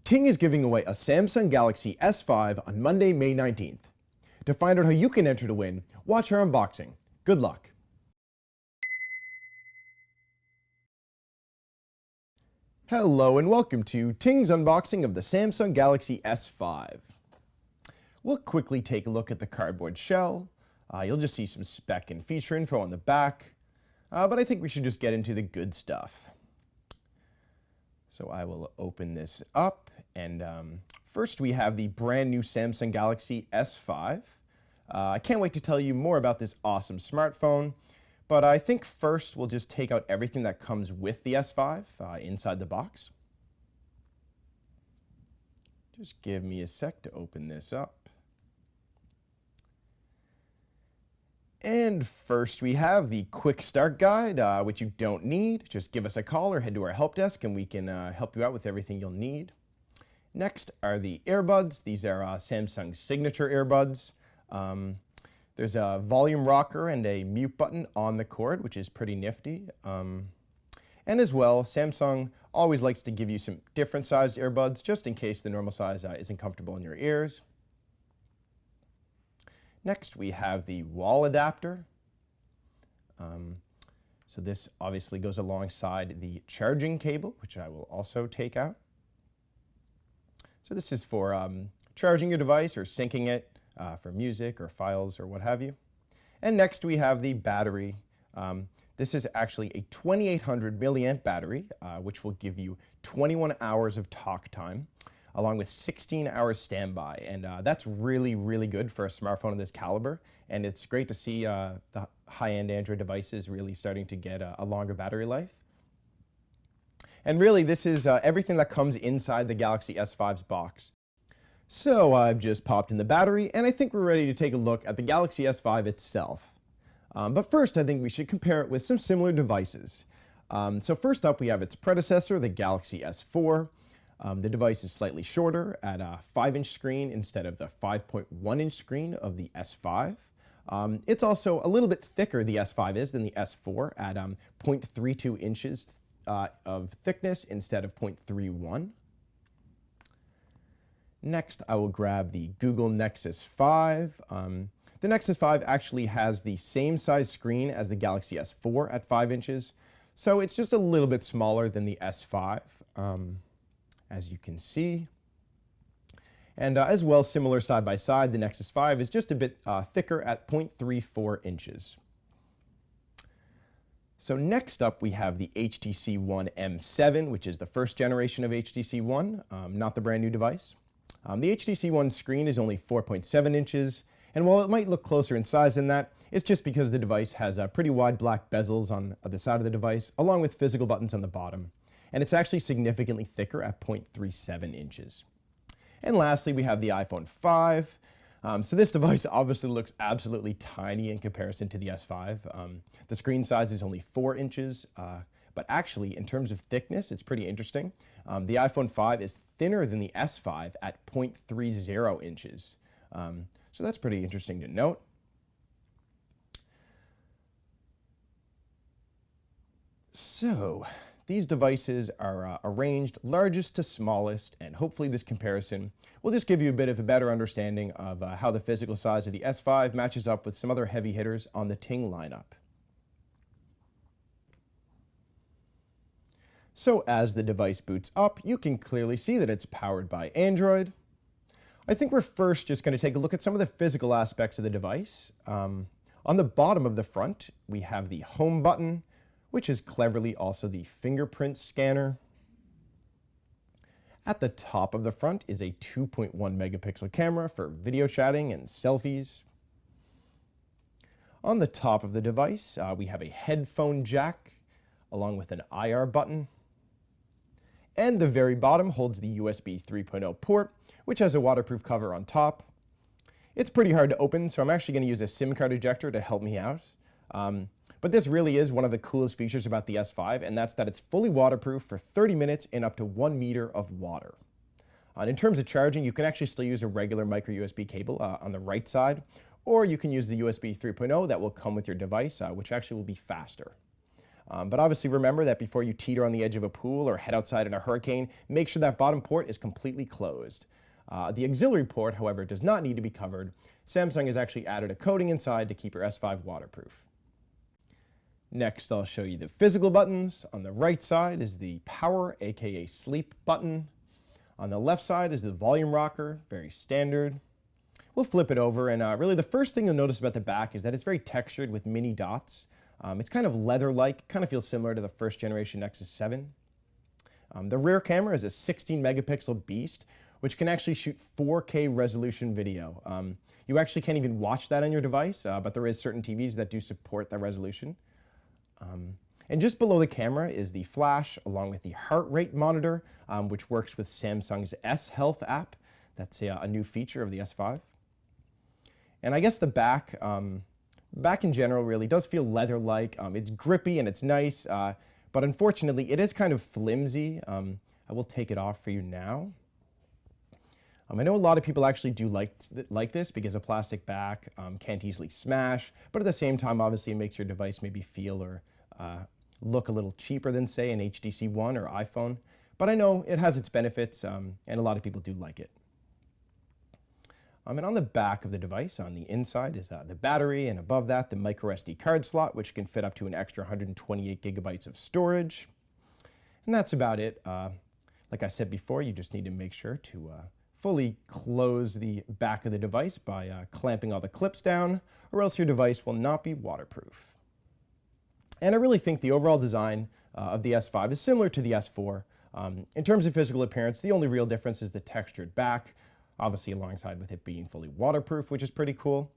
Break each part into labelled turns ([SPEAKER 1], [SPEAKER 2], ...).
[SPEAKER 1] Ting is giving away a Samsung Galaxy S5 on Monday, May 19th. To find out how you can enter to win, watch our unboxing. Good luck. Hello and welcome to Ting's unboxing of the Samsung Galaxy S5. We'll quickly take a look at the cardboard shell. You'll just see some spec and feature info on the back, but I think we should just get into the good stuff. So I will open this up, and first we have the brand new Samsung Galaxy S5. I can't wait to tell you more about this awesome smartphone, but I think first we'll just take out everything that comes with the S5 inside the box. Just give me a sec to open this up. And first we have the quick start guide, which you don't need. Just give us a call or head to our help desk and we can help you out with everything you'll need. Next are the earbuds. These are Samsung's signature earbuds. There's a volume rocker and a mute button on the cord, which is pretty nifty. And as well, Samsung always likes to give you some different sized earbuds just in case the normal size isn't comfortable in your ears. Next, we have the wall adapter. So this obviously goes alongside the charging cable, which I will also take out. So this is for charging your device or syncing it for music or files or what have you. And next we have the battery. This is actually a 2800 milliamp battery, which will give you 21 hours of talk time, along with 16 hours standby. And that's really, really good for a smartphone of this caliber. And it's great to see the high-end Android devices really starting to get a longer battery life. And really, this is everything that comes inside the Galaxy S5's box. So I've just popped in the battery, and I think we're ready to take a look at the Galaxy S5 itself. But first, I think we should compare it with some similar devices. So first up, we have its predecessor, the Galaxy S4. The device is slightly shorter at a 5-inch screen instead of the 5.1-inch screen of the S5. It's also a little bit thicker, the S5 is, than the S4 at 0.32 inches of thickness instead of 0.31. Next, I will grab the Google Nexus 5. The Nexus 5 actually has the same size screen as the Galaxy S4 at 5 inches, so it's just a little bit smaller than the S5. As you can see. And as well, similar side by side, the Nexus 5 is just a bit thicker at 0.34 inches. So next up, we have the HTC One M7, which is the first generation of HTC One, not the brand new device. The HTC One screen is only 4.7 inches, and while it might look closer in size than that, it's just because the device has pretty wide black bezels on the side of the device, along with physical buttons on the bottom. And it's actually significantly thicker at 0.37 inches. And lastly, we have the iPhone 5. So this device obviously looks absolutely tiny in comparison to the S5. The screen size is only 4 inches, but actually in terms of thickness, it's pretty interesting. The iPhone 5 is thinner than the S5 at 0.30 inches. So that's pretty interesting to note. So these devices are arranged largest to smallest, and hopefully this comparison will just give you a bit of a better understanding of how the physical size of the S5 matches up with some other heavy hitters on the Ting lineup. So as the device boots up, you can clearly see that it's powered by Android. I think we're first just going to take a look at some of the physical aspects of the device. On the bottom of the front, we have the home button, which is cleverly also the fingerprint scanner. At the top of the front is a 2.1 megapixel camera for video chatting and selfies. On the top of the device, we have a headphone jack, along with an IR button. And the very bottom holds the USB 3.0 port, which has a waterproof cover on top. It's pretty hard to open, so I'm actually going to use a SIM card ejector to help me out. But this really is one of the coolest features about the S5, and that's that it's fully waterproof for 30 minutes in up to 1 meter of water. In terms of charging, you can actually still use a regular micro USB cable on the right side, or you can use the USB 3.0 that will come with your device, which actually will be faster. But obviously remember that before you teeter on the edge of a pool or head outside in a hurricane, make sure that bottom port is completely closed. The auxiliary port, however, does not need to be covered. Samsung has actually added a coating inside to keep your S5 waterproof. Next, I'll show you the physical buttons. On the right side is the power, aka sleep button. On the left side is the volume rocker, very standard. We'll flip it over, and really the first thing you'll notice about the back is that it's very textured with mini dots. It's kind of leather-like, kind of feels similar to the first generation Nexus 7. The rear camera is a 16 megapixel beast, which can actually shoot 4K resolution video. You actually can't even watch that on your device, but there is certain TVs that do support that resolution. And just below the camera is the flash, along with the heart rate monitor, which works with Samsung's S Health app. That's a new feature of the S5. And I guess the back in general really does feel leather-like. It's grippy and it's nice, but unfortunately it is kind of flimsy. I will take it off for you now. I know a lot of people actually do like this because a plastic back can't easily smash, but at the same time, obviously, it makes your device maybe feel or look a little cheaper than, say, an HTC One or iPhone. But I know it has its benefits, and a lot of people do like it. And on the back of the device, on the inside, is the battery, and above that, the micro SD card slot, which can fit up to an extra 128 gigabytes of storage. And that's about it. Like I said before, you just need to make sure to fully close the back of the device by clamping all the clips down, or else your device will not be waterproof. And I really think the overall design of the S5 is similar to the S4. In terms of physical appearance, the only real difference is the textured back, obviously alongside with it being fully waterproof, which is pretty cool.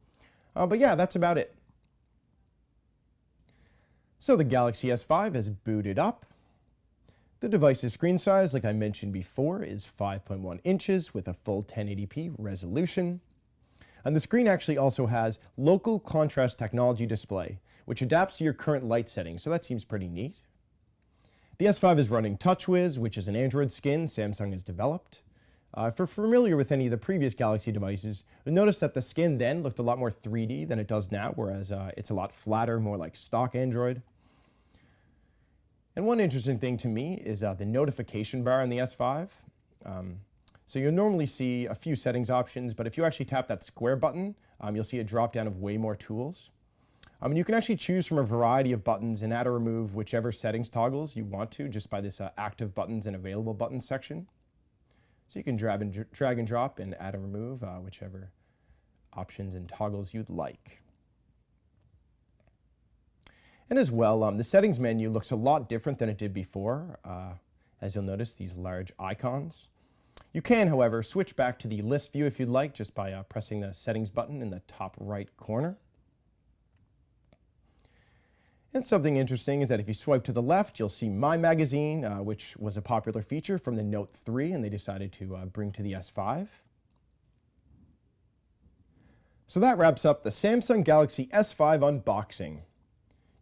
[SPEAKER 1] But yeah, that's about it. So the Galaxy S5 has booted up. The device's screen size, like I mentioned before, is 5.1 inches with a full 1080p resolution. And the screen actually also has local contrast technology display, which adapts to your current light settings, so that seems pretty neat. The S5 is running TouchWiz, which is an Android skin Samsung has developed. If you're familiar with any of the previous Galaxy devices, you'll notice that the skin then looked a lot more 3D than it does now, whereas it's a lot flatter, more like stock Android. And one interesting thing to me is the notification bar on the S5. So you'll normally see a few settings options, but if you actually tap that square button, you'll see a drop down of way more tools. And you can actually choose from a variety of buttons and add or remove whichever settings toggles you want to just by this active buttons and available buttons section. So you can drag and drop and add and remove whichever options and toggles you'd like. And as well, the settings menu looks a lot different than it did before. As you'll notice, these large icons. You can, however, switch back to the list view if you'd like, just by pressing the settings button in the top right corner. And something interesting is that if you swipe to the left, you'll see My Magazine, which was a popular feature from the Note 3, and they decided to bring to the S5. So that wraps up the Samsung Galaxy S5 unboxing.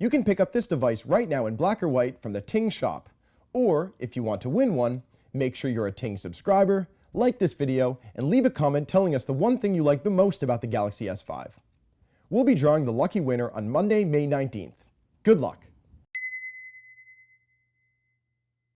[SPEAKER 1] You can pick up this device right now in black or white from the Ting shop. Or, if you want to win one, make sure you're a Ting subscriber, like this video, and leave a comment telling us the one thing you like the most about the Galaxy S5. We'll be drawing the lucky winner on Monday, May 19th. Good luck!